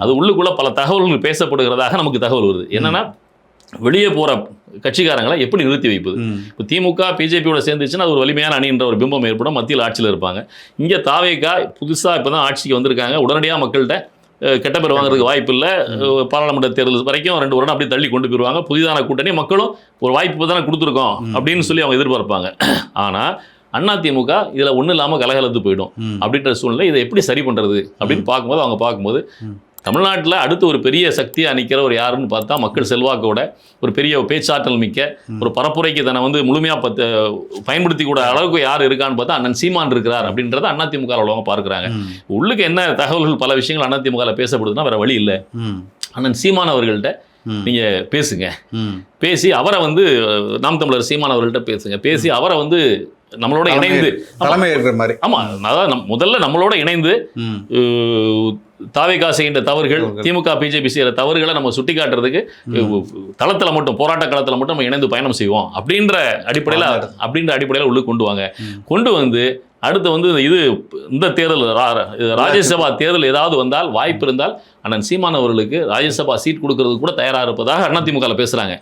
அது உள்ளுக்குள்ள பல தகவல்கள் பேசப்படுகிறதாக நமக்கு தகவல் வருது. என்னன்னா வெளியே போற கட்சிக்காரங்களை எப்படி நிறுத்தி வைப்பது. இப்போ திமுக பிஜேபியோட சேர்ந்துச்சுன்னா அது ஒரு வலிமையான அணின்ற ஒரு பிம்பம் ஏற்படும், மத்தியில் ஆட்சியில் இருப்பாங்க. இங்கே தாவேகா புதுசாக இப்போ தான் ஆட்சிக்கு வந்திருக்காங்க, உடனடியாக மக்கள்கிட்ட கெட்ட பேர் வாங்குறதுக்கு வாய்ப்பு இல்லை. பாராளுமன்ற தேர்தல் வரைக்கும் 2 வருடம் அப்படி தள்ளி கொண்டு போயிடுவாங்க. புதிதான கூட்டணி மக்களும் ஒரு வாய்ப்பு தானே கொடுத்துருக்கோம் அப்படின்னு சொல்லி அவங்க எதிர்பார்ப்பாங்க. ஆனால் அதிமுக இதில் ஒன்றும் இல்லாமல் கலகலத்து போயிடும் அப்படின்ற சூழ்நிலை. இதை எப்படி சரி பண்ணுறது அப்படின்னு பார்க்கும்போது தமிழ்நாட்டில் அடுத்து ஒரு பெரிய சக்தியாக நிற்கிற ஒரு யாருன்னு பார்த்தா மக்கள் செல்வாக்கோட ஒரு பெரிய பேச்சாற்றல் மிக்க ஒரு பரப்புரைக்கு தன்னை வந்து முழுமையாக பயன்படுத்தி கூட அளவுக்கு யார் இருக்கான்னு பார்த்தா அண்ணன் சீமான் இருக்கிறார் அப்படின்றத அதிமுக உள்ளவங்க பார்க்குறாங்க. உள்ளுக்கு என்ன தகவல்கள் பல விஷயங்கள் அதிமுக பேசப்படுதுன்னா வேற வழி இல்லை. அண்ணன் சீமான் அவர்கள்ட்ட நீங்க பேசுங்க, பேசி அவரை வந்து நாம் தமிழர் சீமான் அவர்கள்ட்ட பேசுங்க, பேசி அவரை வந்து நம்மளோட இணைந்து தலைமை இருக்கிற மாதிரி. ஆமா, அதாவது முதல்ல நம்மளோட இணைந்து தாவேகா செய்கின்ற தவறுகள், திமுக பிஜேபி செய்கிற தவறுகளை நம்ம சுட்டி காட்டுறதுக்கு தளத்தில் மட்டும், போராட்ட களத்தில் மட்டும் நம்ம இணைந்து பயணம் செய்வோம் அப்படின்ற அடிப்படையில் உள்ள கொண்டு வந்து அடுத்து வந்து இந்த தேர்தல் ராஜ்யசபா தேர்தல் ஏதாவது வந்தால் வாய்ப்பு இருந்தால் அண்ணன் சீமான் அவர்களுக்கு ராஜ்யசபா சீட் கொடுக்கறது கூட தயாராக இருப்பதாக அதிமுக பேசுறாங்க.